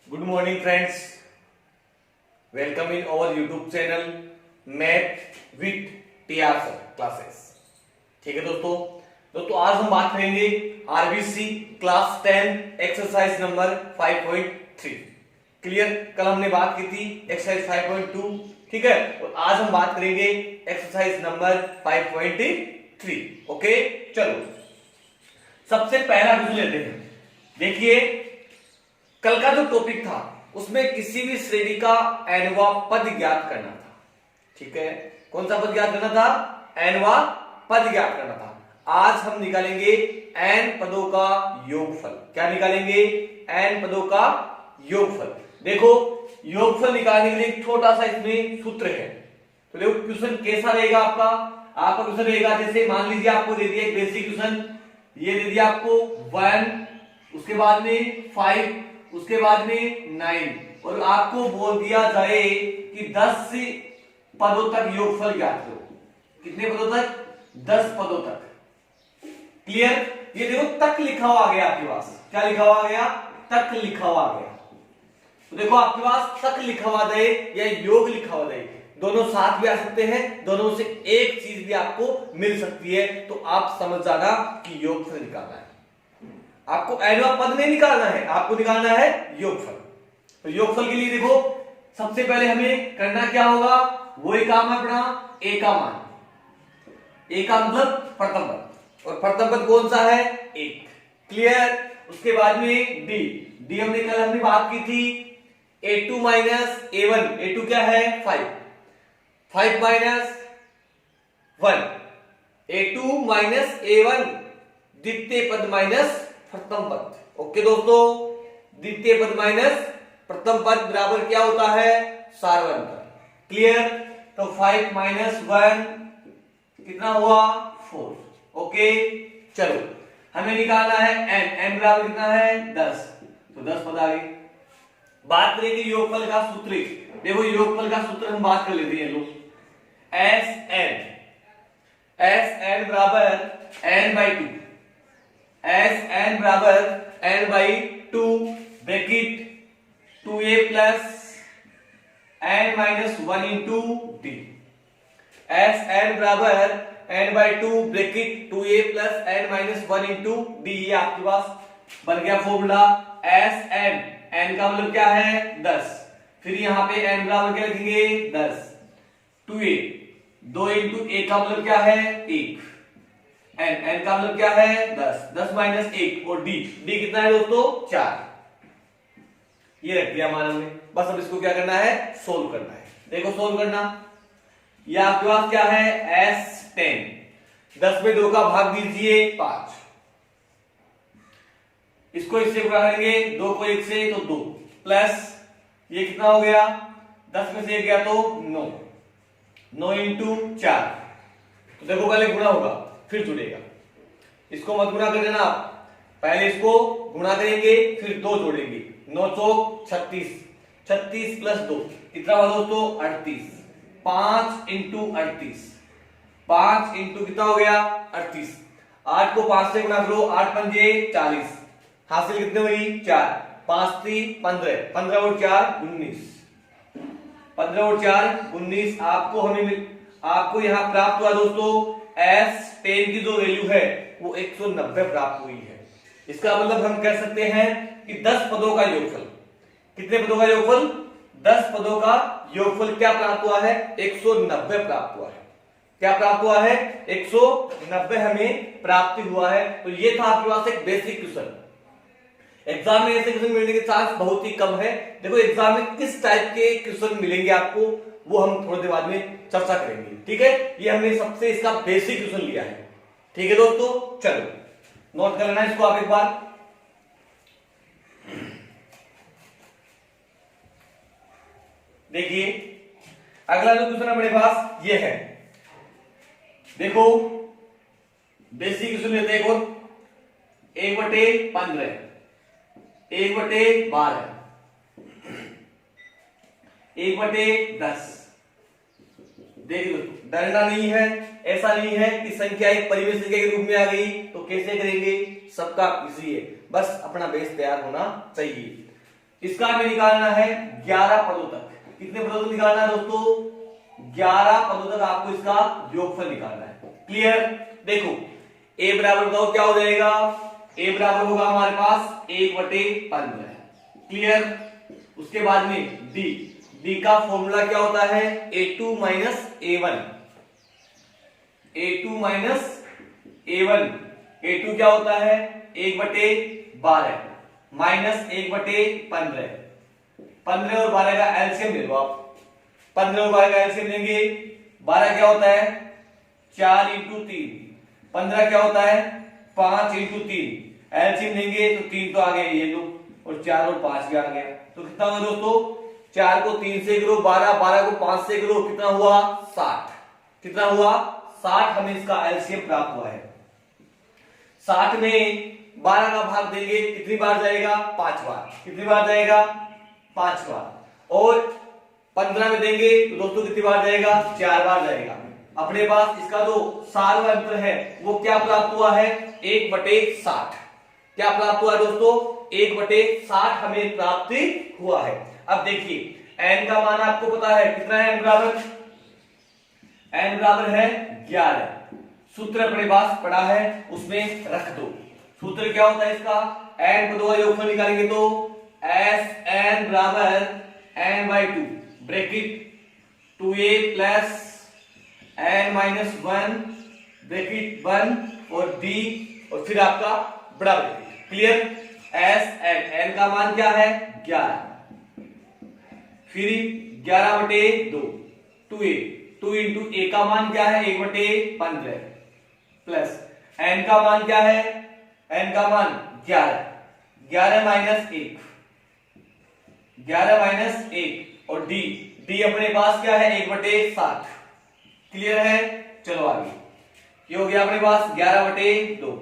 Good morning friends, welcome in our YouTube channel math with TR sir classes. ठीक है दोस्तों आज हम बात करेंगे RBC class 10 exercise number 5.3। Clear? कल हमने बात की थी एक्सरसाइज 5.2, ठीक है, और आज हम बात करेंगे एक्सरसाइज नंबर 5.3। ओके, चलो सबसे पहला क्वेश्चन लेते हैं। देखिए, कल का जो टॉपिक था उसमें किसी भी श्रेणी का nवां पद ज्ञात करना था। ठीक है, कौन सा पद ज्ञात करना था? nवां पद ज्ञात करना था। आज हम निकालेंगे n पदों का योगफल। क्या निकालेंगे? n पदों का योगफल। देखो, योगफल निकालने के लिए एक छोटा सा इसमें सूत्र है। तो देखो क्वेश्चन कैसा रहेगा आपका क्वेश्चन रहेगा, जैसे मान लीजिए आपको दे दिया एक बेसिक क्वेश्चन, ये दे दिया आपको 1, उसके बाद में 5, उसके बाद में 9, और आपको बोल दिया जाए कि 10 पदों तक योगफल ज्ञात करो। कितने पदों तक? 10 पदों तक। क्लियर? ये देखो तक लिखा हुआ आ गया आपके पास। क्या लिखा हुआ आ गया? तक लिखा हुआ आ गया। तो देखो आपके पास तक लिखा हुआ दे या योग लिखा हुआ दे, दोनों साथ भी आ सकते हैं, दोनों से एक चीज भी आपको मिल सकती है। तो आप समझ जाना कि योगफल निकालना है। आपको nवां पद नहीं निकालना है, आपको निकालना है योगफल। तो योगफल के लिए देखो सबसे पहले हमें करना क्या होगा? वही काम है अपना a का मान। a का मतलब प्रथम पद, और प्रथम पद कौन सा है? 1। क्लियर? उसके बाद में d हमने कल बात की थी a2 माइनस a1। a2 क्या है? 5 माइनस 1, a2 माइनस a1 द्वितीय पद माइनस प्रथम पद। ओके दोस्तों, द्वितीय पद माइनस प्रथम पद बराबर क्या होता है? सारवंतर। क्लियर? तो 5 माइनस 1 कितना हुआ? 4। ओके, चलो हमें निकालना है n बराबर कितना है? 10। तो 10 पद आ गए। बात करेंगे योगफल का सूत्र। देखो योगफल का सूत्र हम बात कर लेते हैं लोग। Sn बराबर n/2, Sn बराबर n/2 bracket 2a plus n minus 1 into d। Sn बराबर n/2 bracket 2a plus n minus 1 into d। ये आपके पास बन गया फॉर्मूला। Sn, n का मतलब क्या है? 10। फिर यहाँ पे n बराबर क्या लिखेंगे? 10। 2a, 2 इंटू a का मतलब क्या है? 1। n का मतलब क्या है? 10। 10 माइनस 1, और d कितना है दोस्तों? 4। ये रख दिया मान हमने। बस अब इसको क्या करना है? सोल्व करना है। देखो सोल्व करना, ये आपके पास क्या है? S10। 10 में 2 का भाग दीजिए 5। इसको इससे गुणा करेंगे, 2 को 1 से तो 2, प्लस ये कितना हो गया? 10 में से 1 गया तो 9। 9 इंटू 4। तो देखो पहले गुणा होगा फिर जुड़ेगा। इसको मत गुणा कर देना आप, पहले इसको गुणा करेंगे फिर 2 जोड़ेंगे। 9 चौक 36, 36 प्लस 2 कितना हुआ दोस्तों? 38। 5 इंटू 38, 5 इंटू कितना हो गया? 38। 8 को 5 से गुणा करो, 8 पंजे 40, हासिल कितने हुई? 4। 5 3 15, 15 और 4 19, 15 और 4 19। आपको यहां प्राप्त हुआ दोस्तों S10 की जो वैल्यू है वो 190 प्राप्त हुई है। इसका मतलब हम कह सकते हैं कि 10 पदों का योगफल। कितने पदों का योगफल? 10 पदों का योगफल क्या प्राप्त हुआ है? 190 प्राप्त हुआ है। क्या प्राप्त हुआ है? 190 हमें प्राप्ति हुआ है। तो ये था आपके पास एक बेसिक क्वेश्चन। एग्जाम में ऐसे क्वेश्चन मिलने के चांस बहुत ही कम है। देखो एग्जाम में किस टाइप के क्वेश्चन मिलेंगे आपको, वो हम थोड़ी देर बाद में चर्चा करेंगे। ठीक है, ये हमने सबसे इसका बेसिक क्वेश्चन लिया है। ठीक है दोस्तों, चलो नोट कर लेना इसको आप एक बार। देखिए अगला जो क्वेश्चन है मेरे पास ये है। देखो बेसिक क्वेश्चन लेते हैं एक और। 1/15, 1/12, 1/10। देख लो, डरना नहीं है। ऐसा नहीं है कि संख्या एक परिमेय संख्या के रूप में आ गई तो कैसे करेंगे, सबका इजी है, बस अपना बेस तैयार होना चाहिए। इसका हमें निकालना है 11 पदों तक। कितने पदों तक निकालना है दोस्तों? 11 पदों तक आपको इसका योगफल निकालना है। क्लियर? देखो a बराबर बताओ क्या हो जाएगा? a बराबर होगा हमारे पास 1/15। क्लियर? उसके बाद में d का फॉर्मूला क्या होता है? a2 minus a1। a2 minus a1। a2 क्या होता है? 1/12 माइनस 1/15। 15 और 12 का एलसीएम ले लो आप। 15 और 12 का एलसीएम लेंगे। 12 क्या होता है? 4 × 3। 15 क्या होता है? 5 × 3। एलसीएम लेंगे तो 3 तो आ गया ये लो, और 4 और 5 भी आ गया। तो कितना हुआ दोस्तों? 4 को 3 से करो 12, 12 को 5 से करो, कितना हुआ? 60। कितना हुआ? 60 हमें इसका एलसीएम प्राप्त हुआ है। 60 में 12 का भाग देंगे, कितनी बार जाएगा? 5 बार। कितनी बार जाएगा? 5 बार। और 15 में देंगे तो दोस्तों कितनी बार जाएगा? 4 बार जाएगा। अपने पास इसका जो सारवा अंतर है वो क्या प्राप्त हुआ है? 1/60। क्या प्राप्त हुआ है दोस्तों? 1/60 हमें प्राप्ति हुआ है। अब देखिए n का मान आपको पता है कितना है? n बराबर है 11। सूत्र अपने पास पड़ा है, उसमें रख दो। सूत्र क्या होता है इसका? n पदों का योगफल निकालेंगे तो Sn बराबर n/2 bracket 2a plus n-1 bracket 1 और d और फिर आपका बड़ा ब्रैकेट। क्लियर? Sn n का मान क्या है? 11। फिर 11/2 2a 2 × a का मान क्या है? 1/15 प्लस n का मान क्या है? n का मान 11। 11 माइनस 1 और d अपने पास क्या है? 1/60। क्लियर है? चलो आगे। ये हो गया अपने पास 11/2।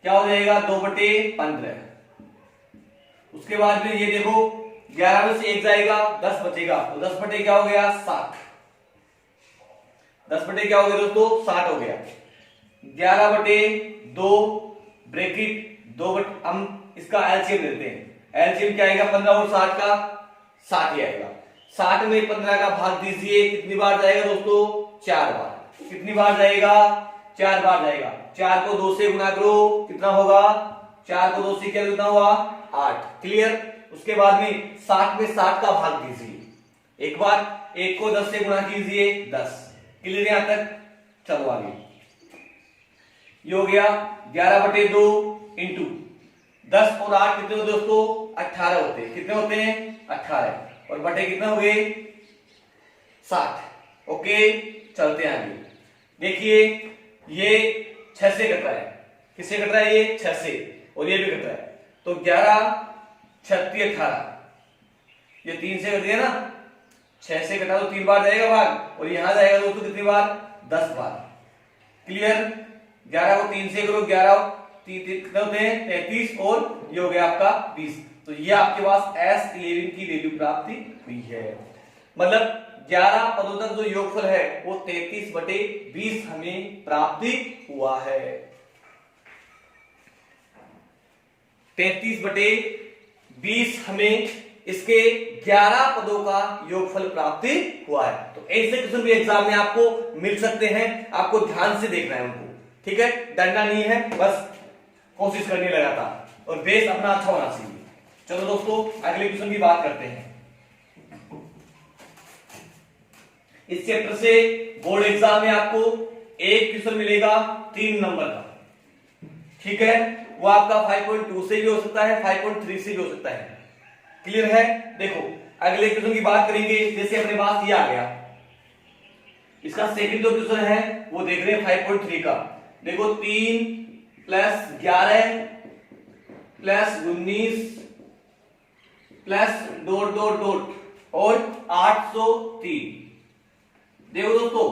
क्या हो जाएगा? 2/15। उसके बाद में ये देखो 11 में से 1 जाएगा, 10 बचेगा, तो 10 बटे क्या हो गया? 60। 10 बटे क्या हो गया दोस्तों? 60 हो गया। 11/2 ब्रैकेट 2 हम इसका एलसीएम लेते हैं। एलसीएम क्या आएगा? 15 और 60 का 60 ही आएगा। 60 में 15 का भाग दीजिए, कितनी बार जाएगा दोस्तों? 4 बार। कितनी बार जाएगा? 4 बार जाएगा। 4 को 2 से गुणा करो, कितना होगा? 4 को 2 से क्या कितना हुआ? 8। क्लियर? उसके बाद में 60 में 60 का भाग दीजिए एक बार, 1 को 10 से गुणा कीजिए 10। क्लियर यहां तक? चलो आगे। ये हो गया 11/2 इंटू 10 और 8 कितने होते दोस्तों? 18 होते हैं। कितने होते हैं? 18 और बटे कितने हो गए? 60। ओके, चलते हैं आगे। देखिए ये 6 से कट रहा है। किससे कट रहा है? ये 6 से, और ये भी कट रहा है। तो 11 36 18, ये 3 से कट गया ना। 6 से कटा तो 3 बार जाएगा भाग, और यहां जाएगा दोस्तों कितनी बार? 10 बार। क्लियर? 11 को 3 से करो, 11 कितने होते हैं? 33, और ये हो गया आपका 20। तो ये आपके पास S11 की वैल्यू प्राप्ति हुई है। मतलब 11 पदों तक जो योगफल है वो 33/20 हमें प्राप्ति हुआ है। 33/20 हमें इसके 11 पदों का योगफल प्राप्ति हुआ है। तो ऐसे क्वेश्चन भी एग्जाम में आपको मिल सकते हैं, आपको ध्यान से देखना है उनको। ठीक है? डरना नहीं है, बस कोशिश करने लगा था, और बेस अपना अच्छा होना चाहिए। चलो दोस्तों अगले क्वेश्चन की बात करते हैं। इस चैप्टर से बोर्ड एग्जाम में आपको एक क्वेश्चन मिलेगा 3 नंबर का। ठीक है? वो आपका 5.2 से भी हो सकता है, 5.3 से भी हो सकता है। क्लियर है? देखो अगले क्वेश्चन की बात करेंगे। जैसे अपने पास ये आ गया, इसका सेकंड जो क्वेश्चन है वो देख रहे हैं 5.3 का। देखो 3 + 11 + 19 + ... और 803। देखो दोस्तों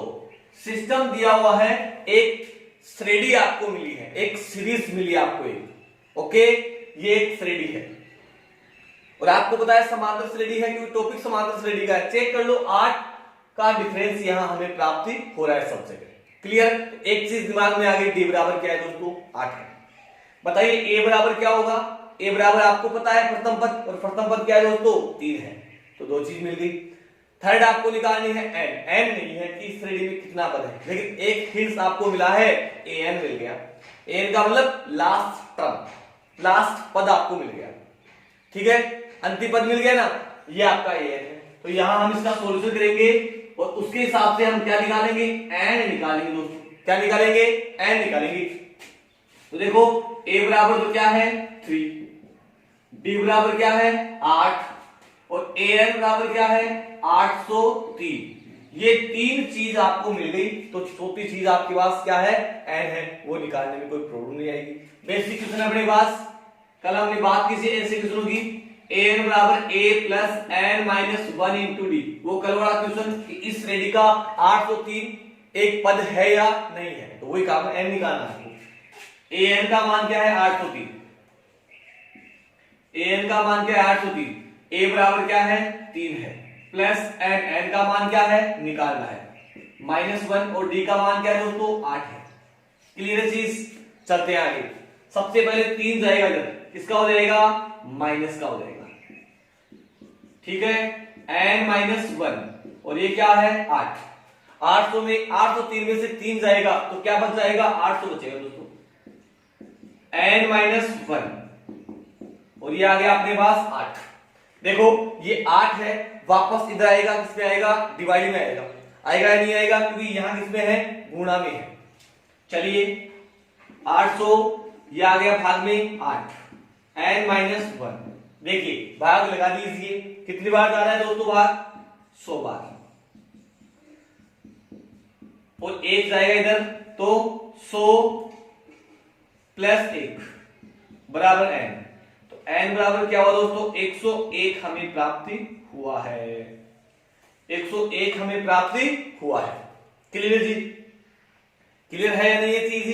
सिस्टम दिया हुआ है, एक श्रेणी आपको मिली है, एक सीरीज मिली है आपको एक। ओके, ये एक श्रेणी है, और आपको पता है समांतर श्रेणी है क्योंकि टॉपिक समांतर श्रेणी का है। चेक कर लो 8 का डिफरेंस यहां हमें प्राप्ति हो रहा है सब जगह। क्लियर? एक चीज दिमाग में आ गई, डी बराबर क्या है दोस्तों? 8 है। बताइए ए बराबर क्या होगा? ए बराबर आपको पता है प्रथम पद, और प्रथम पद क्या है दोस्तों 3 है, तो 2 चीज मिल गई। थर्ड आपको निकालनी है एन, एन नहीं है कि इस श्रेणी में कितना पद है, लेकिन एक हिंस आपको मिला है, ए एन मिल गया। एन का मतलब लास्ट टर्म, लास्ट पद आपको मिल गया, ठीक है, अंतिम पद मिल गया ना, ये आपका ए एन है। तो यहां हम इसका सॉल्यूशन करेंगे और उसके हिसाब से हम क्या निकालेंगे, एन निकालेंगे दोस्तों। क्या निकालेंगे, एन निकालेंगे। तो देखो ए बराबर तो क्या है 3, डी बराबर क्या है 8, और ए एन बराबर क्या है 803। ये 3 चीज आपको मिल गई, तो चौथी चीज आपके पास क्या है, एन है, वो निकालने में कोई प्रॉब्लम नहीं आएगी। बेसिक क्वेश्चन अपने पास, कल हमने बात की थी ऐसे क्वेश्चनों की, ए एन बराबर A plus N minus 1 into D. वो कल वाला क्वेश्चन कि इस श्रेणी का 803 एक पद है या नहीं है, तो वही काम है, एन निकालना है। ए एन का मान क्या है 803, ए एन का मान क्या है 803, ए बराबर क्या है 3 है, प्लस एन, एन का मान क्या है निकालना है -1, और डी का मान क्या है दोस्तों 8 है। क्लियर है चीज, चलते हैं आगे। सबसे पहले 3 जाएगा इधर, किसका हो जाएगा माइनस का हो जाएगा, ठीक है, n -1, और ये क्या है 8। 800 में 803 में से 3 जाएगा तो क्या बच जाएगा 800 बचेगा दोस्तों, n -1, और ये आ गया अपने पास 8। देखो ये 8 है, वापस इधर आएगा, किस में आएगा डिवाइड में आएगा, आएगा या नहीं आएगा, क्योंकि यहां किसमें है गुणा में है। चलिए 800 ये आ गया भाग में 8, n -1, देखिए भाग लगा दीजिए, कितनी बार जा रहा है दोस्तों भाग 100 बार, और 1 जाएगा इधर, तो 100 प्लस 1 बराबर n, तो n बराबर क्या हुआ दोस्तों 101 हमें प्राप्ति हुआ है, 101 हमें प्राप्ति हुआ है। क्लियर जी, क्लियर है या नहीं ये चीज,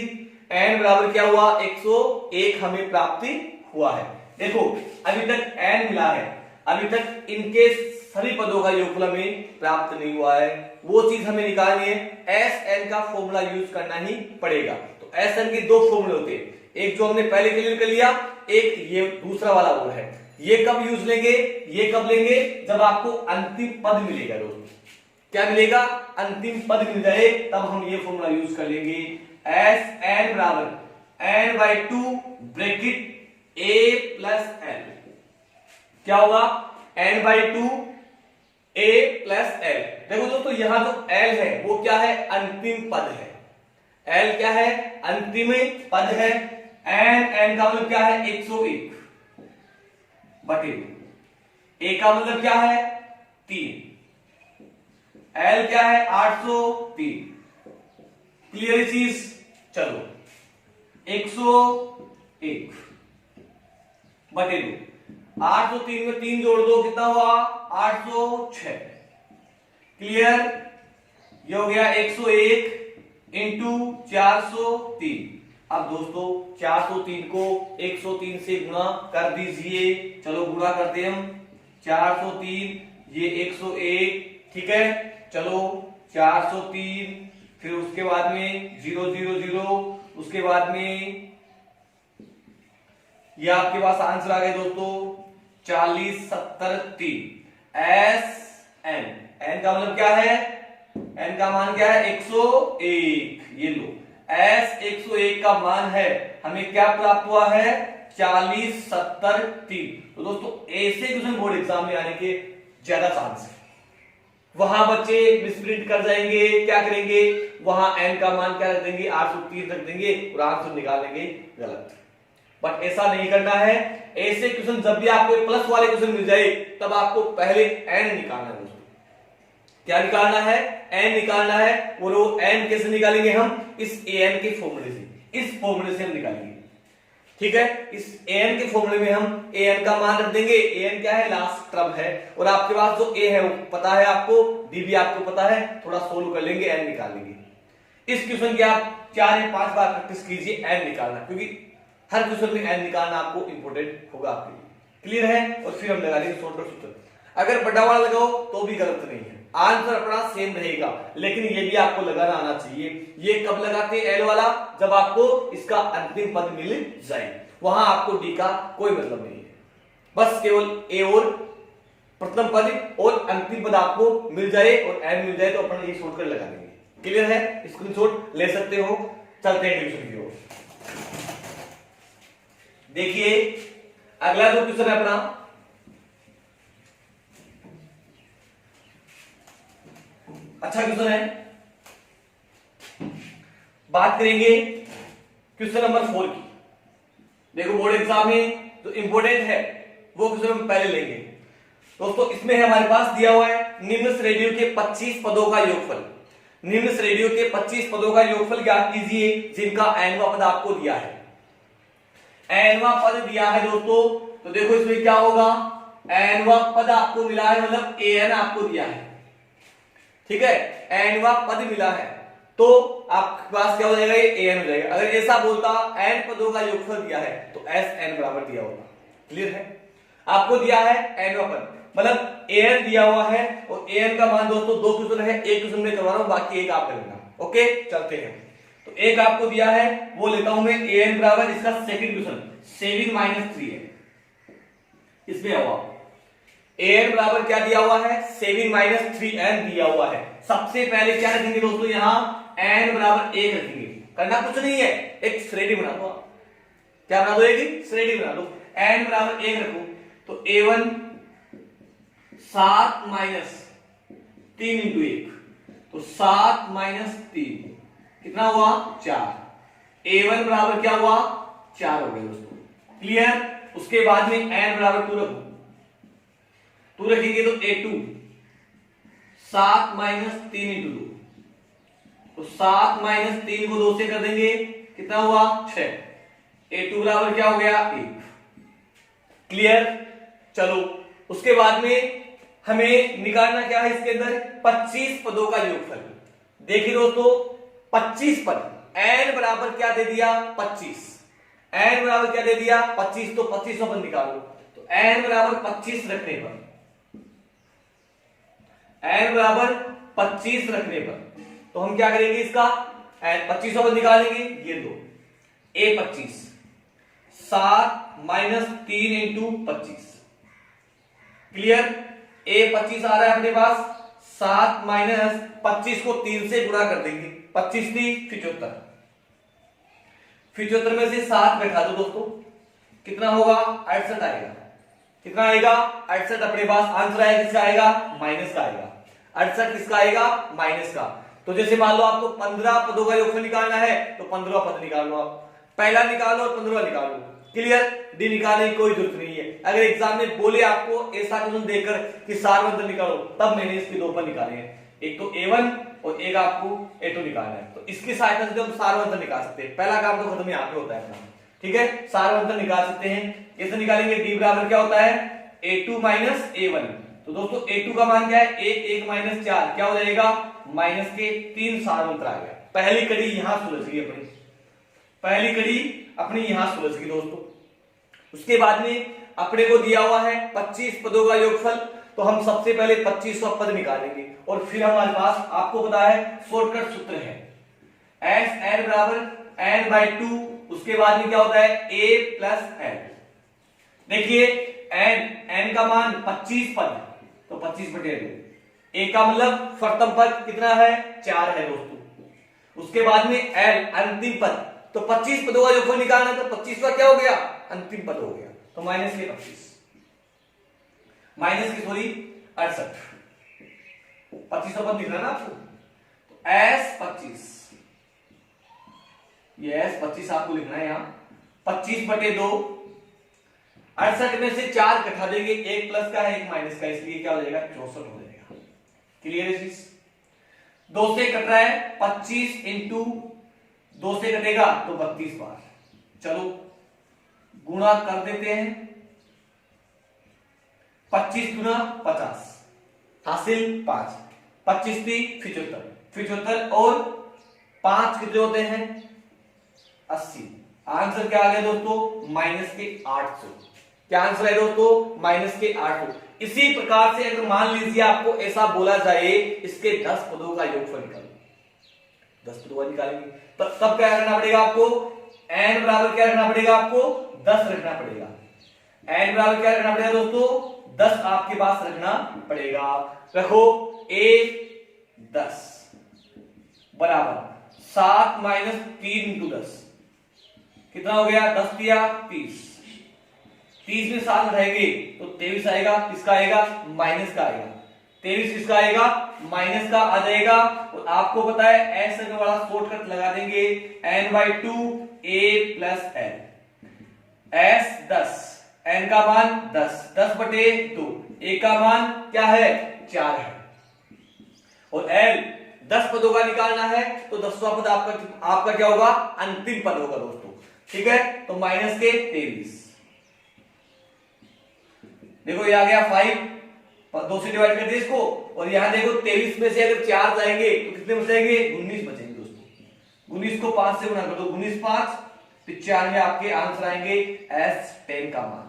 n बराबर क्या हुआ 101 हमें प्राप्ति हुआ है। देखो अभी तक n मिला है, अभी तक इनके सभी पदों का योगफल में प्राप्त नहीं हुआ है, वो चीज हमें निकालनी है। एस एन का फॉर्मूला यूज करना ही पड़ेगा। तो एस एन के 2 फॉर्मूले होते हैं, एक जो हमने पहले क्लियर कर लिया, एक ये दूसरा वाला वो है। ये कब यूज लेंगे, ये कब लेंगे, जब आपको अंतिम पद मिलेगा दोस्तों। क्या मिलेगा, अंतिम पद मिल जाए तब हम ये फॉर्मूला यूज कर लेंगे। एस एन बराबर n/2 bracket a plus l, क्या होगा n/2 a प्लस l। देखो दोस्तों यहां जो l है वो क्या है अंतिम पद है, l क्या है अंतिम पद है, n का मतलब क्या है 101 बटे, a का मतलब क्या है 3, l क्या है 803। क्लियर चीज, चलो 101 बटे 2, 803 में 3 जोड़ दो कितना हुआ 806। क्लियर, ये हो गया 101 इंटू 403। अब दोस्तों 403 को 103 से गुणा कर दीजिए, चलो गुणा करते हैं हम, 403 ये 101, ठीक है, चलो 403, फिर उसके बाद में 0 0 0, उसके बाद में ये आपके पास आंसर आ गया दोस्तों 40 70 3। एस एन, एन का मतलब क्या है, एन का मान क्या है 101, ये लो एस 101 का मान है, हमें क्या प्राप्त हुआ है 40 70 3। तो दोस्तों ऐसे क्वेश्चन बोर्ड एग्जाम में आने के ज्यादा चांस है। वहां बच्चे मिसप्रिंट कर जाएंगे, क्या करेंगे वहां एन का मान क्या रख देंगे 803 रख देंगे और आंसर निकाल लेंगे गलत। बट ऐसा नहीं करना है। ऐसे क्वेश्चन जब भी आपको प्लस वाले क्वेश्चन मिल जाए तब आपको पहले एन निकालना है दोस्तों। क्या निकालना है, एन निकालना है, और वो एन कैसे निकालेंगे हम, इस एन के फॉर्मूले से, इस फॉर्मूले से हम निकालेंगे, ठीक है। इस एन के फॉर्मूले में हम एन का मान रख देंगे, एन क्या है लास्ट टर्म है, और आपके पास जो ए है वो पता है आपको, डी भी आपको पता है, थोड़ा सोल्व कर लेंगे एन निकाल लेंगे। इस क्वेश्चन की आप 4 या 5 बार प्रैक्टिस कीजिए एन निकालना, क्योंकि हर क्वेश्चन में एन निकालना आपको इंपोर्टेंट होगा आपके लिए। क्लियर है, और फिर हम लगा देंगे शॉर्टकट सूत्र। अगर बड़ा वाला लगाओ तो भी गलत नहीं है, आंसर अपना सेम रहेगा, लेकिन ये भी आपको लगाना आना चाहिए। ये कब लगाते हैं एल वाला, जब आपको इसका अंतिम पद मिल जाए। वहां आपको डी का कोई मतलब नहीं है, बस केवल ए और प्रथम पद और अंतिम पद आपको मिल जाए और एन मिल जाए तो अपन ये शॉर्टकट लगा देंगे। क्लियर है, स्क्रीनशॉट ले सकते हो। चलते हैं क्वेश्चन की ओर। देखिए अगला जो क्वेश्चन है अपना, अच्छा क्वेश्चन है, बात करेंगे क्वेश्चन नंबर 4 की। देखो बोर्ड एग्जाम में जो इंपॉर्टेंट है वो क्वेश्चन हम पहले लेंगे दोस्तों। इसमें हमारे पास दिया हुआ है निम्न श्रेणियों के 25 पदों का योगफल। निम्न श्रेणियों के 25 पदों का योगफल ज्ञात कीजिए जिनका एनवा पद आपको दिया है। एनवा पद दिया है दोस्तों, तो देखो इसमें क्या होगा, एनवा पद आपको मिला है, मतलब एन आपको दिया है, ठीक है, एनवा पद मिला है तो आपके पास क्या हो जाएगा, ये एन हो जाएगा। अगर ऐसा बोलता एन पदों का योगफल दिया है तो एस एन बराबर दिया होगा। क्लियर है, आपको दिया है एनवा पद, मतलब एन दिया हुआ है और एन का मान दोस्तों 2 क्वेश्चन है, एक क्वेश्चन में करवा रहा हूं, बाकी एक आप कर लेना। ओके चलते हैं, तो एक आपको दिया है वो लेता हूं मैं, एन बराबर इसका सेकंड क्वेश्चन 7-3 है। इसमें हुआ एन बराबर क्या दिया हुआ है, 7-3 एन दिया हुआ है। सबसे पहले क्या रखेंगे दोस्तों, यहां एन बराबर 1 रखेंगे, करना कुछ नहीं है, एक श्रेणी बना दो। क्या बना दो, एक श्रेणी बना दो। एन बराबर 1 रखो तो A1 7 - 3 × 1, तो 7 - 3 कितना हुआ, 4। A1 बराबर क्या हुआ, 4 हो गया दोस्तों। क्लियर, उसके बाद में n बराबर 2 रखो, 2 रखेंगे तो A2 7 - 3 × 2, तो 7 - 3 को 2 से कर देंगे, कितना हुआ, 6। A2 बराबर क्या हो गया, 1। क्लियर, चलो उसके बाद में हमें निकालना क्या है इसके अंदर, 25 पदों का योगफल। देखिए दोस्तों 25 पद, n बराबर क्या दे दिया, 25, n बराबर क्या दे दिया, 25, तो 25 पद निकालो। तो n बराबर 25 रखने पर, n बराबर 25 रखने पर तो हम क्या करेंगे, इसका 25 पद निकालेंगे, ये दो A25 7 - 3 × 25। क्लियर, A25 आ रहा है अपने पास, 7 - 25 को 3 से गुणा कर देंगे, 25 थी 75, 75 में से 7 घटा दो दोस्तों, कितना होगा, 68 आएगा। कितना आएगा, 68 अपने पास आंसर आएगा, किसका आएगा, माइनस का आएगा। 68 किसका आएगा, माइनस का। तो जैसे मान लो आपको 15 पदों का योगफल निकालना है तो 15 पद निकाल लो, आप पहला निकालो और 15 निकालो। क्लियर, डी निकालने की कोई जरूरत नहीं है। अगर एग्जाम में बोले आपको ऐसा क्वेश्चन देकर कि सारवंतर निकालो, तब मैंने इसके 2 पद निकाले हैं, एक तो A1 और एक आपको A2 निकालना है। तो इसकी सहायता से हम सारवंतर निकाल सकते हैं। पहला काम तो खत्म यहाँ पे होता है अपना, ठीक है, सारवंतर निकाल सकते हैं। कैसे निकालेंगे, डी बराबर क्या होता है, A2 - A1। तो दोस्तों A2 का मान क्या है, 1 - 4 क्या हो जाएगा, -3 सारवंतर आ गया। पहली कड़ी यहां सुलझ गई अपनी, पहली कड़ी अपनी यहां सुलझ गई दोस्तों। उसके बाद में अपने को दिया हुआ है 25 पदों का योगफल, तो हम सबसे पहले 25वां पद निकालेंगे और फिर हमारे पास आपको पता है शॉर्टकट सूत्र है SN बराबर n/2। उसके बाद में क्या होता है, A + n। देखिए n का मान 25 पद, तो 25/2, A का मतलब प्रथम पद कितना है, 4 है दोस्तों। उसके बाद में L अंतिम पद, तो 25 पदों का योगफल निकालना है, तो 25वां क्या हो गया, अंतिम पद हो गया, तो -25 68, 25वां पद लिखना ना आपको, तो S25, ये S25 आपको लिखना है यहां, 25/2, 68 में से 4 घटा देंगे, एक प्लस का है एक माइनस का, इसलिए क्या हो जाएगा, 64 हो जाएगा। क्लियर है चीज, 2 से कट रहा है, 25 × 2 से कटेगा तो 32 बार। चलो गुणा कर देते हैं, 25 × 50 हासिल 5, 25 थी 75, 75 और 5 कितने होते हैं, 80। आंसर क्या आ गया दोस्तों, -800। क्या आंसर है दोस्तों, -800। इसी प्रकार से अगर मान लीजिए आपको ऐसा बोला जाए इसके 10 पदों का योगफल निकालो, 10 पदों का निकालेंगे, तब क्या करना पड़ेगा आपको, n बराबर क्या रखना पड़ेगा आपको, 10 रखना पड़ेगा। n बराबर क्या रखना पड़ेगा दोस्तों, 10 आपके पास रखना पड़ेगा। रखो a 10 बराबर 7 माइनस 3 इंटू 10 कितना हो गया, 10 दिया 30, 30 में 7 रहेंगे तो 23 आएगा, किसका आएगा, माइनस का आएगा। 23 किसका आएगा, माइनस का आ जाएगा। और आपको पता है s का बड़ा शॉर्टकट लगा देंगे n/2 a plus l। s 10, n का मान 10, 10/2, a का मान क्या है, 4 है। और l 10 पदों का निकालना है तो 10वां पद आपका क्या होगा, अंतिम पद होगा दोस्तों। ठीक है, तो माइनस के 23, देखो ये आ गया 5, 2 से डिवाइड कर दिया इसको। और यहां देखो 23 में से अगर 4 जाएंगे तो कितने बचेंगे, 19 बचेंगे दोस्तों। 19 को 5 से गुणा कर दो, 19 5 95 आपके आंसर आएंगे S 10 का मान।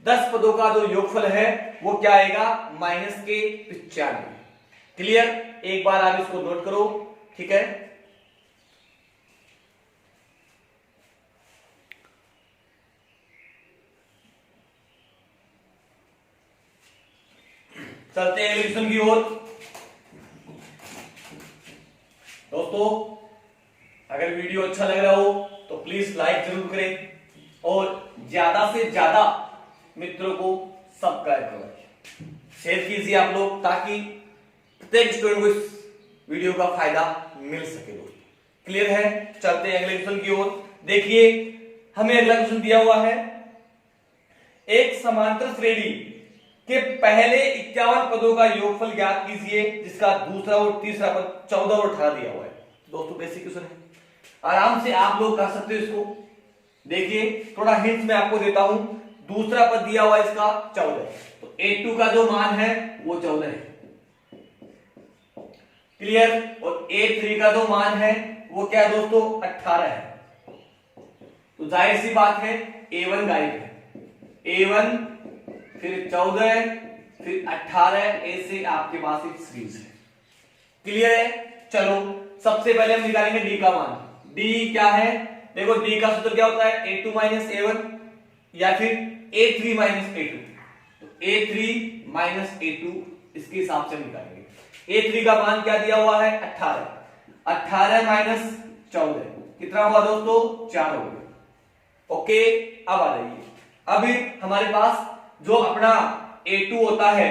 10 पदों का जो योगफल है वो क्या आएगा, माइनस के 95। क्लियर, एक बार आप इसको नोट करो। ठीक है, चलते हैं रिविजन की ओर। दोस्तों अगर वीडियो अच्छा लग रहा हो तो प्लीज लाइक जरूर करें और ज्यादा से ज्यादा मित्रों को सब्सक्राइब करें, शेयर कीजिए आप लोग, ताकि प्रत्येक स्टूडेंट को इस वीडियो का फायदा मिल सके दोस्तों। क्लियर है, चलते हैं अगले क्वेश्चन की ओर। देखिए हमें अगला क्वेश्चन दिया हुआ है, एक समांतर श्रेणी के पहले 51 पदों का योगफल ज्ञात कीजिए जिसका दूसरा और तीसरा पद 14 और 18 दिया हुआ है। दोस्तों बेसिक क्वेश्चन है, आराम से आप लोग कर सकते हो इसको। देखिए थोड़ा हिंट मैं आपको देता हूं। दूसरा पद दिया हुआ है इसका 14, तो a2 का जो मान है वो 14 है। क्लियर, और a3 का जो मान है वो क्या है दोस्तों, 18 है। तो जाहिर सी बात है a1 गायब है, a1 फिर 14 फिर 18, ऐसे आपके पास एक सीरीज है। क्लियर है, चलो सबसे पहले हम निकालेंगे d का मान। d क्या है, देखो d का सूत्र क्या होता है, a2 माइनस a1 या फिर a3 माइनस a2। तो a3 माइनस a2 इसके हिसाब से निकालेंगे। a3 का मान क्या दिया हुआ है, 18, 18 माइनस 14 कितना हुआ दोस्तों, 4 हो गया। ओके, अब आ जाइए, अभी हमारे पास जो अपना a2 होता है,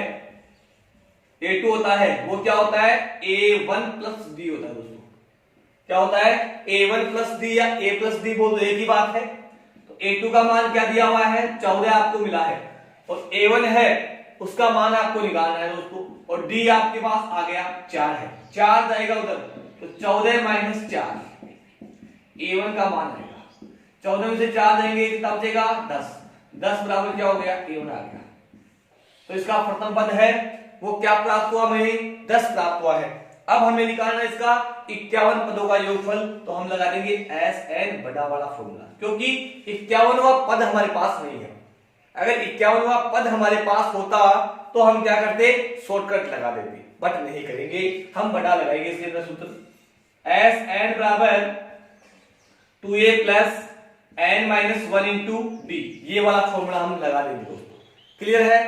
a2 होता है वो क्या होता है, a1 प्लस d होता है दोस्तों। क्या होता है, a1 प्लस d या a प्लस d बोल दो, एक ही बात है। तो a2 का मान क्या दिया हुआ है, 14 आपको मिला है, और a1 है उसका मान आपको निकालना है दोस्तों, और d आपके पास आ गया 4 है, 4 जाएगा उधर, तो 14 माइनस 4 a1 का मान आएगा। 14 में से 4 जाएंगे कितना बचेगा, 10, 10 बराबर क्या हो गया, a1 आ गया। तो इसका प्रथम पद है वो क्या प्राप्त हुआ, हमें 10 प्राप्त हुआ है। अब हमें निकालना इसका 51 पदों का योगफल, तो हम लगा देंगे SN बड़ा वाला फॉर्मूला, क्योंकि 51वां पद हमारे पास नहीं है। अगर 51वां पद हमारे पास होता तो हम क्या करते, शॉर्टकट लगा देते, बट नहीं करेंगे, हम बड़ा लगाएंगे इसके अंदर सूत्र। SN बराबर 2a plus n minus 1 into D, ये वाला फॉर्मूला हम लगा देंगे दोस्तों। क्लियर है,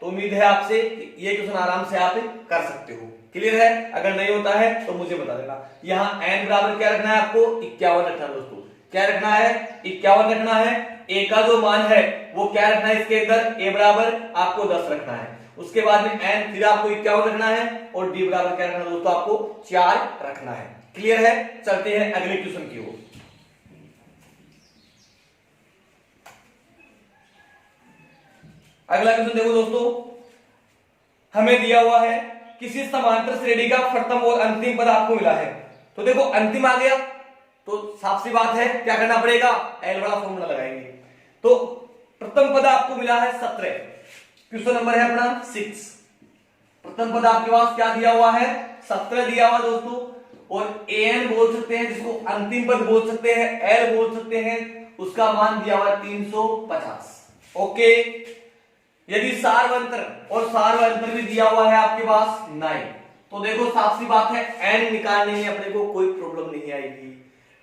तो उम्मीद है आपसे ये क्वेश्चन आराम से आप कर सकते हो। क्लियर है, अगर नहीं होता है तो मुझे बता देना। यहाँ n बराबर क्या रखना है आपको, 51 रखना है दोस्तों। क्या रखना है, 51 रखना है। a का जो मान है वो क्या रखना है इसके अंदर, a बराबर आपको 10 रखना है। उसके बाद में n फिर आपको 51 रखना है, और d बराबर क्या रखना है दोस्तों, आपको 4 रखना है। क्लियर है, चलते हैं अगले क्वेश्चन की ओर। अगला क्वेश्चन देखो दोस्तों, हमें दिया हुआ है किसी समांतर श्रेणी का प्रथम और अंतिम पद आपको मिला है। तो देखो अंतिम आ गया तो साफ सी बात है क्या करना पड़ेगा, एल वाला फॉर्मूला लगाएंगे। तो प्रथम पद आपको मिला है 17, क्वेश्चन नंबर है अपना 6। प्रथम पद आपके पास क्या दिया हुआ है, 17 दिया हुआ दोस्तों, और एन बोल सकते हैं जिसको अंतिम पद बोल सकते हैं, एल बोल सकते हैं, उसका मान दिया हुआ है 350। ओके, यदि सारवंतर और सारवंतर भी दिया हुआ है आपके पास 9, तो देखो साफ सी बात है एन निकालने में अपने को कोई प्रॉब्लम नहीं आएगी।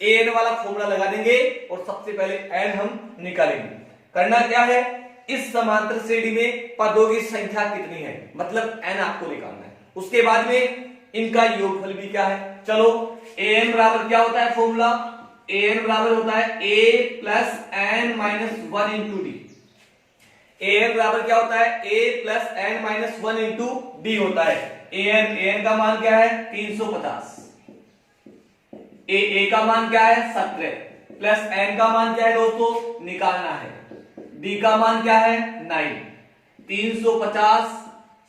एन वाला फॉर्मूला लगा देंगे और सबसे पहले एन हम निकालेंगे। करना क्या है, इस समांतर श्रेणी में पदों की संख्या कितनी है, मतलब एन आपको निकालना है। उसके बाद में इनका योगफल भी क्या है। चलो एन बराबर क्या होता है फॉर्मूला, एन बराबर होता है A plus N minus one into D. N बराबर क्या होता है, A plus N minus one into D होता है। एन का मान क्या है 350, ए का मान क्या है 17 प्लस एन का मान क्या है दोस्तों निकालना है, डी का मान क्या है 9। 350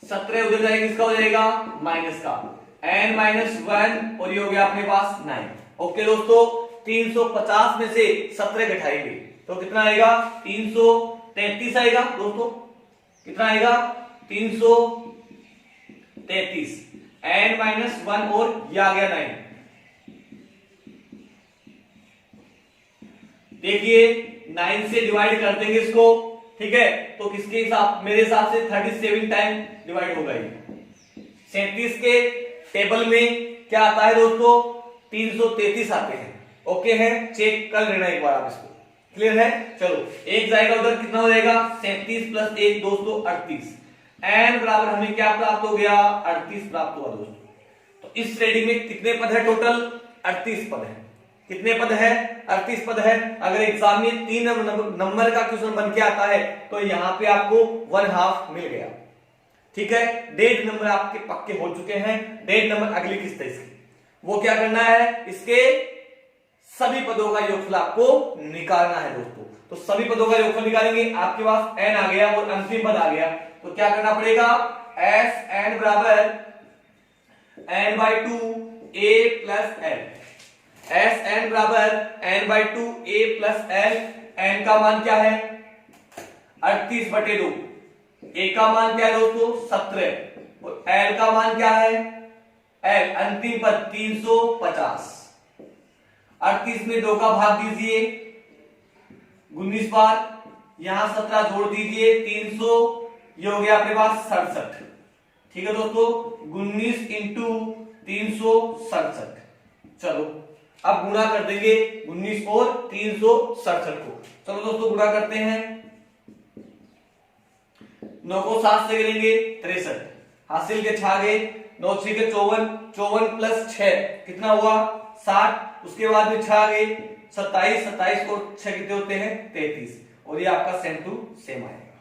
17 उधर जाएगा, किसका हो जाएगा माइनस का, एन माइनस वन और ये हो गया अपने पास 9। ओके दोस्तों, 350 में से 17 घटाएंगे तो कितना आएगा 333 आएगा दोस्तों। कितना आएगा 333, एन माइनस वन और ये आ गया 9। देखिए 9 से डिवाइड कर देंगे इसको, ठीक है, तो किसके हिसाब, मेरे हिसाब से 37 टाइम डिवाइड होगा ये। 37 के टेबल में क्या आता है दोस्तों 333 आते हैं। ओके है, चेक कर लेना एक बार आप इसको, क्लियर है। चलो एक जाएगा उधर, कितना हो जाएगा 37 प्लस 1 दोस्तों 38। एन बराबर हमें क्या प्राप्त हो गया 38 प्राप्त हुआ दोस्तों। तो इस श्रेणी में कितने पद है टोटल 38 पद है। कितने पद है 38 पद है। अगर एग्जाम में 3 नंबर का क्वेश्चन बन के आता है तो यहां पे आपको 1/2 मिल गया, ठीक है। 1.5 नंबर आपके पक्के हो चुके हैं। 1.5 नंबर अगली किस्त है इसकी, वो क्या करना है, इसके सभी पदों का योगफल आपको निकालना है दोस्तों। तो सभी पदों का योगफल निकालेंगे, आपके पास एन आ गया और अंतिम पद आ गया, तो क्या करना पड़ेगा, एस एन बराबर N by two A plus L. S N बराबर N by two A plus L. N का मान क्या है 38/2, ए का मान क्या है दोस्तों 17 और एल का मान क्या है, एल अंतिम पद 350। 38 में 2 का भाग दीजिए 19 बार, यहां 17 जोड़ दीजिए 300, ये हो गया अपने पास 67, ठीक है दोस्तों। 19 इंटू 367। चलो अब गुणा कर देंगे 19 और 367 को। चलो दोस्तों गुणा करते हैं, 9 को 7 से करेंगे 63, हासिल के छा गए, 9 6 के 54, 54 प्लस 6 कितना हुआ 60, उसके बाद में छा गए 27, 27 को 6 कितने होते हैं 33, और ये आपका सेम टू सेम आएगा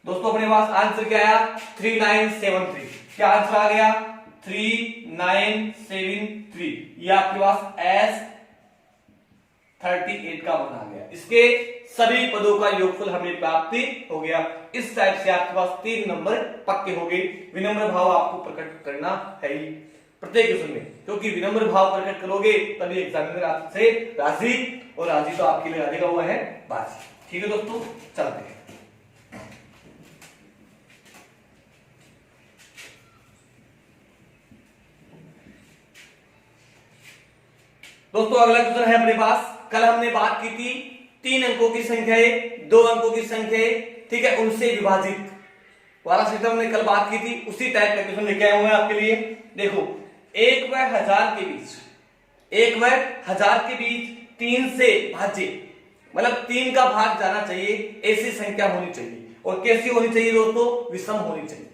दोस्तों। अपने पास आंसर क्या आया 3973। क्या आंसर आ गया 3973। ये आपके पास एस 38 का मान आ गया। इसके सभी पदों का योगफल हमें प्राप्ति हो गया। इस टाइप से आपके पास 3 नंबर पक्के हो गए। विनम्र भाव आपको प्रकट करना है ही प्रत्येक क्वेश्चन में, क्योंकि विनम्र भाव प्रकट करोगे तभी एग्जामिनर आपसे राजी, और राजी तो आपके लिए राजी हुआ है बाजी। ठीक है दोस्तों, चलते हैं। दोस्तों अगला क्वेश्चन है अपने पास। कल हमने बात की थी 3 अंकों की संख्या है, 2 अंकों की संख्या है, ठीक है, उनसे विभाजित वाला सिस्टम हमने कल बात की थी। उसी टाइप का क्वेश्चन लेके आए हुए हैं आपके लिए। देखो 1 व 1000 के बीच, 1 व 1000 के बीच 3 से भाज्य, मतलब 3 का भाग जाना चाहिए, ऐसी संख्या होनी चाहिए। और कैसी होनी चाहिए दोस्तों, विषम होनी चाहिए।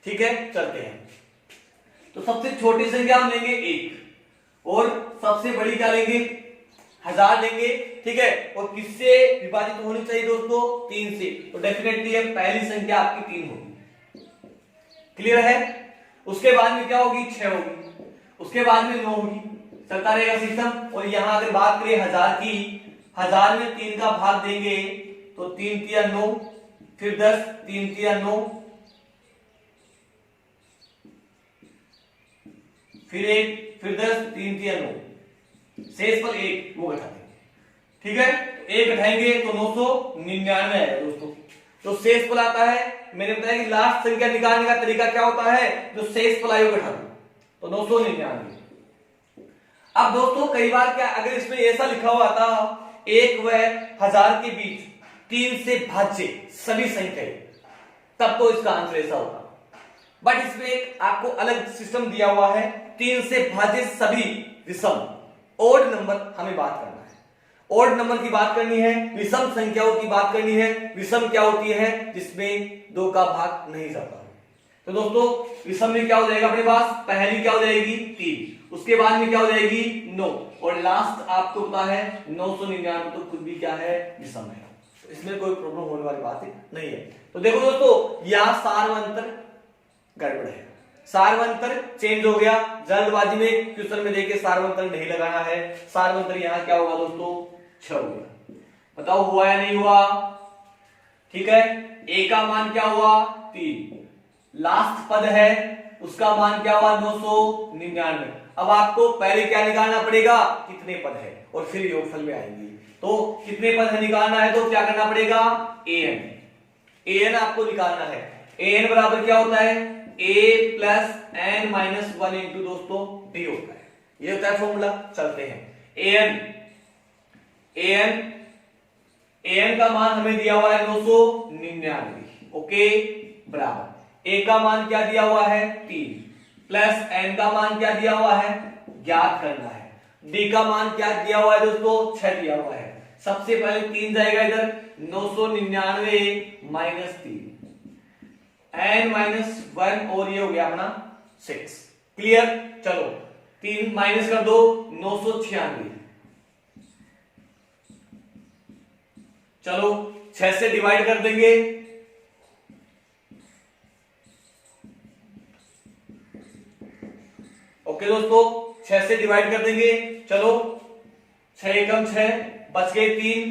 ठीक है, चलते हैं। तो सबसे छोटी संख्या हम लेंगे 1 और सबसे बड़ी क्या लेंगे 1000 लेंगे, ठीक है। और किससे विभाजित होनी चाहिए दोस्तों 3 से, तो डेफिनेटली है पहली संख्या आपकी 3 होगी। क्लियर है। उसके बाद में क्या होगी 6 होगी, उसके बाद में 9 होगी, चलता रहेगा सिस्टम। और यहां अगर बात करें 1000 की, 1000 में 3 का भाग देंगे तो 3 तिया 9, फिर 10, 3 तिया 9, फिर 1, फिर 10, 3 तिया 9, शेष पर 1 वो घटा देंगे। ठीक है, 1 घटाएंगे तो 999 आएगा दोस्तों। जो शेष फल आता है, मैंने बताया कि लास्ट संख्या निकालने का तरीका क्या होता है, जो शेष फल आयु घटा दो तो 999। अब दोस्तों कई बार क्या, अगर इसमें ऐसा लिखा हुआ था 1 व 1000 के बीच 3 से भाज्य सभी संख्याएं, तब तो इसका आंसर ऐसा होता। बट इसमें एक आपको अलग सिस्टम दिया हुआ है। 3 से भाजित सभी विषम ओड नंबर हमें बात करना है। ओड नंबर की बात करनी है, विषम संख्याओं की बात करनी है। विषम क्या होती है? जिसमें 2 का भाग नहीं जाता। तो दोस्तों विषम में क्या हो जाएगा अपने पास? पहली क्या हो जाएगी? 3, उसके बाद में क्या हो जाएगी? 9, और लास्ट आपको पता है 999, तो खुद भी क्या है? विषम है। तो इसमें कोई प्रॉब्लम होने वाली बात नहीं है। तो देखो दोस्तों यहां सार्वंतर गड़बड़ है, सार्वंतर चेंज हो गया। जल्दबाजी में क्वेश्चन में देखे सार्वंतर नहीं लगाना है। सार्वंतर यहां क्या होगा दोस्तों? 6 हो गया। बताओ हुआ या नहीं हुआ? ठीक है, ए का मान क्या हुआ? 3, लास्ट पद है उसका मान क्या हुआ? 999। अब आपको पहले क्या निकालना पड़ेगा? कितने पद है, और फिर योगफल में आएंगे। तो कितने पद है निकालना है तो क्या करना पड़ेगा? an आपको निकालना है। an बराबर क्या होता है? a plus n minus 1 into दोस्तों d होता है। ये होता है फॉर्मूला। चलते हैं। an का मान हमें दिया हुआ है 999। ओके, बराबर a का मान क्या दिया हुआ है? 3, प्लस n का मान क्या दिया हुआ है? ज्ञात करना है। d का मान क्या दिया हुआ है दोस्तों? 6 दिया हुआ है। सबसे पहले 3 जाएगा इधर, 999 माइनस 3, n माइनस 1, और ये हो गया अपना 6। क्लियर? चलो 3 माइनस कर दो, 996। चलो 6 से डिवाइड कर देंगे। ओके दोस्तों 6 से डिवाइड कर देंगे। चलो 6 एकम 6, बच गए 3,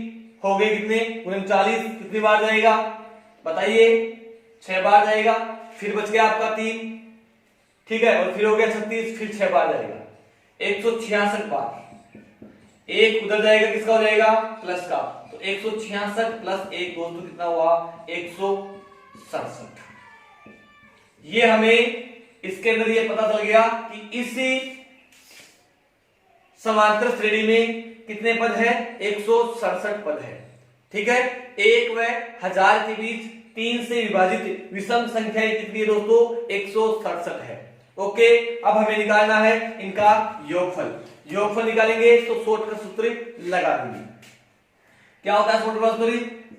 हो गए कितने? 39। कितनी बार जाएगा बताइए? 6 बार जाएगा। फिर बच गया आपका 3, ठीक है, और फिर हो गया 36, फिर 6 बार जाएगा, 166 बार। एक उधर जाएगा, किसका हो जाएगा? प्लस का। तो 166 प्लस 1 दोस्तों कितना हुआ? 167। ये हमें इसके अंदर ये पता चल गया कि इसी समांतर श्रेणी में कितने पद है? 167 पद है। ठीक है, 1 व 1000 के बीच 3 से विभाजित विषम संख्या कितनी है दोस्तों? 167 है। ओके, अब हमें निकालना है इनका योगफल। योगफल निकालेंगे तो शॉर्टकट सूत्र लगा देंगे। क्या होता है शॉर्टकट सूत्र?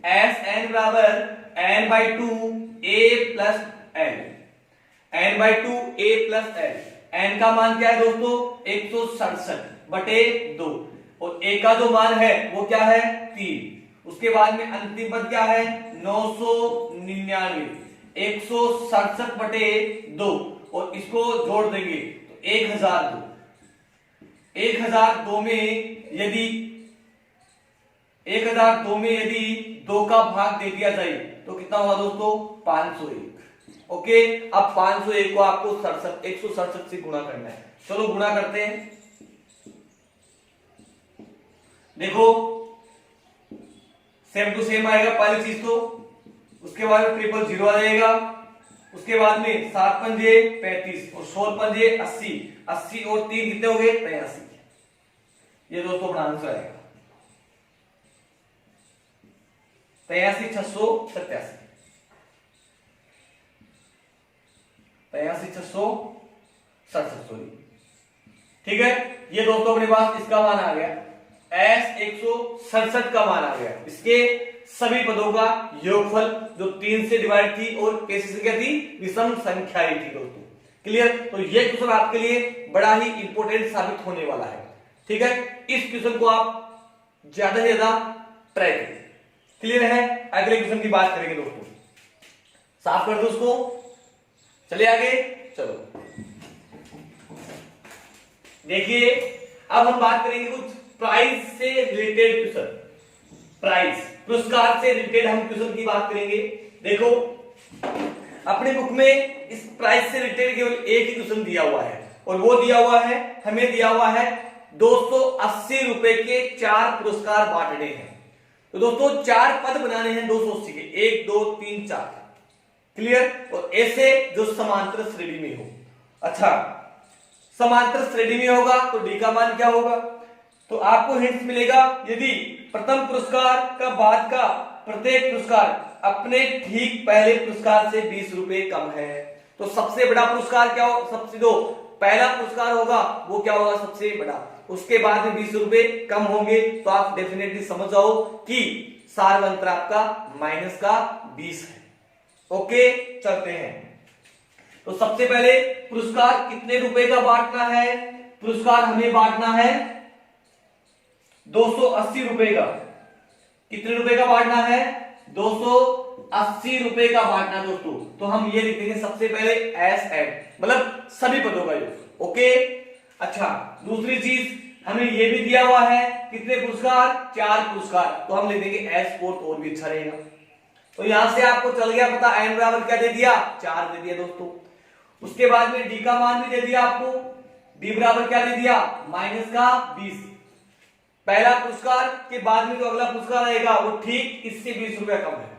Sn बराबर n by 2 a plus n, n by 2 a plus n। n का मान क्या है दोस्तों? 167 बटे 2, और a का जो मान है वो क्या है? 3। उसके बाद में अंतिम पद क्या है? 999। 167 बटे 2, और इसको जोड़ देंगे तो 1002। 1002 में यदि 2 का भाग दे दिया जाए तो कितना होगा दोस्तों? 501। ओके, अब 501 को आपको 167 से गुणा करना है। चलो गुणा करते हैं। देखो सेम टू सेम आएगा पहली चीज तो, उसके बाद में 000 आ जाएगा, उसके बाद में 7 पंजे 35 और 16 पंजे 80, 80 और 3 कितने हो गए? 83। ये दोस्तों अपना आंसर आएगा 83687। 83667। ठीक है, ये दोस्तों अपने पास इसका मान आ गया। S167 का मान आ गया। इसके सभी पदों का योगफल जो 3 से डिवाइड थी और कैसी संख्या थी? विषम संख्याएं थी दोस्तों। क्लियर? तो ये क्वेश्चन आपके लिए बड़ा ही इंपॉर्टेंट साबित होने वाला है। ठीक है, इस क्वेश्चन को आप ज्यादा से ज्यादा ट्राई करें। क्लियर है? अगले क्वेश्चन की बात करेंगे दोस्तों। साफ कर दो उसको, चलिए आगे। चलो देखिए, अब हम बात करेंगे कुछ प्राइज से रिलेटेड क्वेश्चन। प्राइज, पुरस्कार से रिलेटेड हम क्वेश्चन की बात करेंगे। देखो अपने बुक में इस प्राइज से रिलेटेड केवल एक ही क्वेश्चन दिया हुआ है, और वो दिया हुआ है, हमें दिया हुआ है 280 रुपए के 4 पुरस्कार बांटने हैं। तो दोस्तों 4 पद बनाने हैं 280 के, 1 2 3 4। क्लियर? और ऐसे जो समांतर श्रेणी में हो। अच्छा, समांतर श्रेणी में होगा तो डी का मान क्या होगा? तो आपको हिंट मिलेगा, यदि प्रथम पुरस्कार का बाद का प्रत्येक पुरस्कार अपने ठीक पहले पुरस्कार से 20 रुपए कम है तो सबसे बड़ा पुरस्कार क्या हो? सबसे दो पहला पुरस्कार होगा वो क्या होगा, सबसे बड़ा, उसके बाद में 20 रुपए कम होंगे, तो आप डेफिनेटली समझ जाओ कि सार अंतर आपका माइनस का 20 है। ओके, चलते हैं। तो सबसे पहले पुरस्कार कितने रुपए का बांटना है, पुरस्कार हमें बांटना है 280 रुपए का। कितने रुपए का बांटना है, 280 रुपए का बांटना दोस्तों। तो हम ये लिख देंगे सबसे पहले एस एड, मतलब सभी पदों का योग। ओके, अच्छा दूसरी चीज हमें ये भी दिया हुआ है, कितने पुरस्कार, 4 पुरस्कार, तो हम लिख देंगे एस फोर्थ, और भी अच्छा रहेगा। तो यहां से आपको चल गया पता, एन बराबर क्या दे दिया, 4 दे दिया दोस्तों। उसके बाद में डी का मान भी दे दिया आपको, डी बराबर क्या दे दिया, माइनस का 20। पहला पुरस्कार के बाद में जो अगला पुरस्कार आएगा वो ठीक इससे 20 रुपया कम है।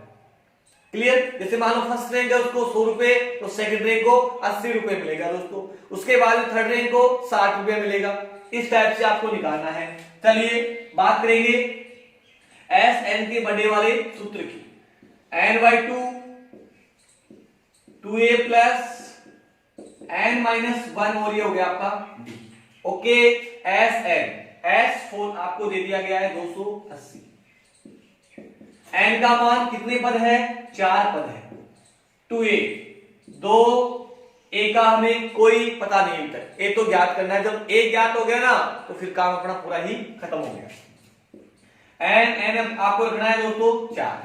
क्लियर, जैसे मान लो फर्स्ट रैंक है उसको 100 रुपए, तो सेकंड रैंक को 80 रुपए मिलेगा दोस्तों, उसके बाद में थर्ड रैंक को 60 रुपए मिलेगा। इस टाइप से आपको निकालना है। चलिए बात करेंगे एस एन के बढ़ने वाले सूत्र की। N by 2a plus N minus 1, और ये हो गया आपका D. Okay, S n, S four आपको दे दिया गया है 280। एन का मान कितने पद है, 4 पद है। 2a, 2 ए का हमें कोई पता नहीं अभी तक, ए तो ज्ञात करना है। जब ए ज्ञात हो गया ना तो फिर काम अपना पूरा ही खत्म हो गया। एन एन आपको रखना है दोस्तों 4,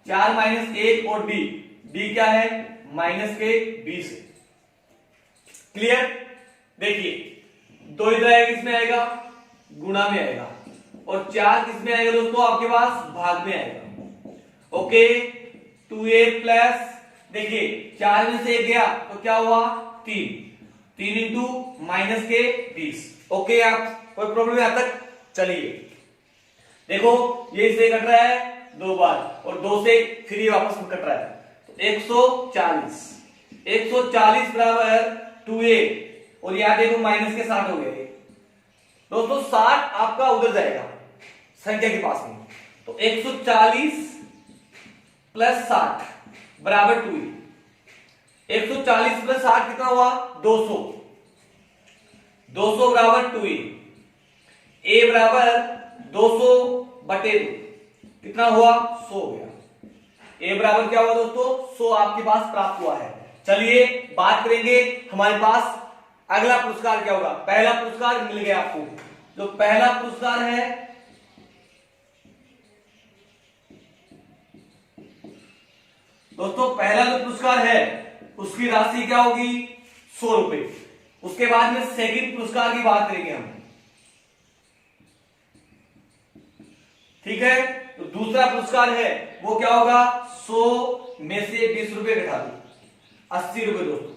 4 माइनस 1 और डी, डी क्या है, माइनस के 20। क्लियर, देखिए 2 इधर आएगा, किसमें आएगा, गुणा में आएगा, और 4 किसमें आएगा दोस्तों, आपके पास भाग में आएगा। ओके, 2a प्लस, देखिए 4 में से 1 गया तो क्या हुआ, 3 इंटू माइनस के 20। ओके, आप कोई प्रॉब्लम यहां तक, चलिए देखो ये इससे कट रहा है 2 बार, और 2 से फिर ये वापस में कट रहा है, तो 140, 140 बराबर 2a, और यहां देखो माइनस के 60 हो गए दोस्तों। 60 आपका उधर जाएगा संख्या के पास में, तो 140 प्लस 60 बराबर 2a। 140 प्लस 60 कितना हुआ, 200, 200 बराबर 2a। a बराबर 200 बटे 2, कितना हुआ, 100 हो गया। a बराबर क्या हुआ दोस्तों, 100 आपके पास प्राप्त हुआ है। चलिए बात करेंगे हमारे पास अगला पुरस्कार क्या होगा। पहला पुरस्कार मिल गया आपको, जो पहला पुरस्कार है दोस्तों, पहला जो पुरस्कार है उसकी राशि क्या होगी, 100 रुपए। उसके बाद में सेकंड पुरस्कार की बात करेंगे हम, ठीक है। तो दूसरा पुरस्कार है वो क्या होगा, 100 में से 20 रुपए घटा दो, 80 रुपए दोस्तों।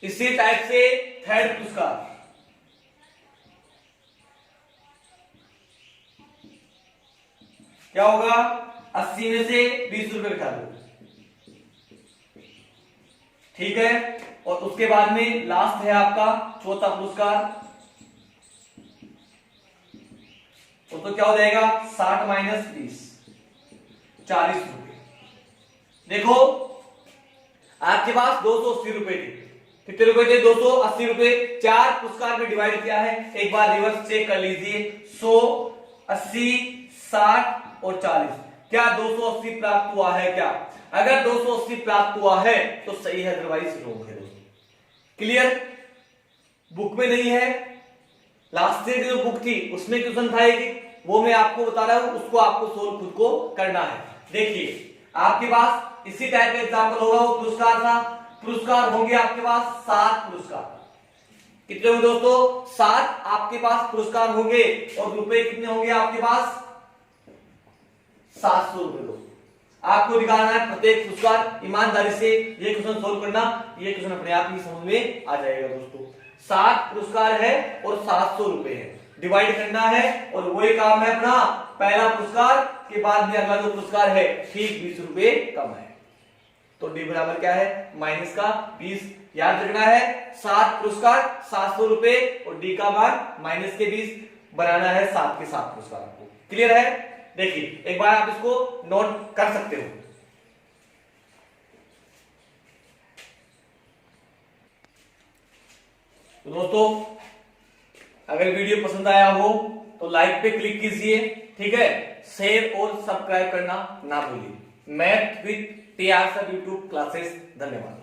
इसी टाइप से थर्ड पुरस्कार, क्या होगा, 80 में से 20 रुपए घटा दो, ठीक है। और उसके बाद में लास्ट है आपका चौथा पुरस्कार, तो क्या हो जाएगा, 60 माइनस 20, 40 रुपए। देखो आपके पास 280 रुपए थे, कितने रुपए थे, 280 रुपए। 4 पुरस्कार में डिवाइड किया है, एक बार रिवर्स चेक कर लीजिए, 100, 80, 60 और 40, क्या 280 प्राप्त हुआ है क्या? अगर 280 प्राप्त हुआ है तो सही है, अदरवाइज रॉन्ग है दोस्तों। क्लियर, बुक में नहीं है, लास्ट ईयर की जो बुक थी उसमें क्वेश्चन था एक, वो मैं आपको बता रहा हूं, उसको आपको सोल्व खुद को करना है। देखिए आपके पास इसी टाइप का एग्जाम्पल होगा, वो पुरस्कार था, पुरस्कार होंगे आपके पास 7 पुरस्कार। कितने होंगे दोस्तों, 7 आपके पास पुरस्कार होंगे, और रुपए कितने होंगे आपके पास, 700 रुपए दोस्तों। आपको निकालना है प्रत्येक पुरस्कार, ईमानदारी से ये क्वेश्चन सोल्व करना, ये क्वेश्चन अपने आप ही समझ में आ जाएगा दोस्तों। 7 पुरस्कार है और 700 रुपए है, डिवाइड करना है, और वही काम है अपना, पहला पुरस्कार के बाद में अगला जो पुरस्कार है ठीक 20 रुपए कम है, तो डी बराबर क्या है, माइनस का 20। याद रखना है 7 पुरस्कार 700 रुपए, और डी का मान माइनस के 20 बनाना है, 7 के 7 पुरस्कार आपको। क्लियर है, देखिए एक बार आप इसको नोट कर सकते हो। तो दोस्तों अगर वीडियो पसंद आया हो तो लाइक पे क्लिक कीजिए, ठीक है, शेयर और सब्सक्राइब करना ना भूलिए। Math with TR sir YouTube classes. धन्यवाद।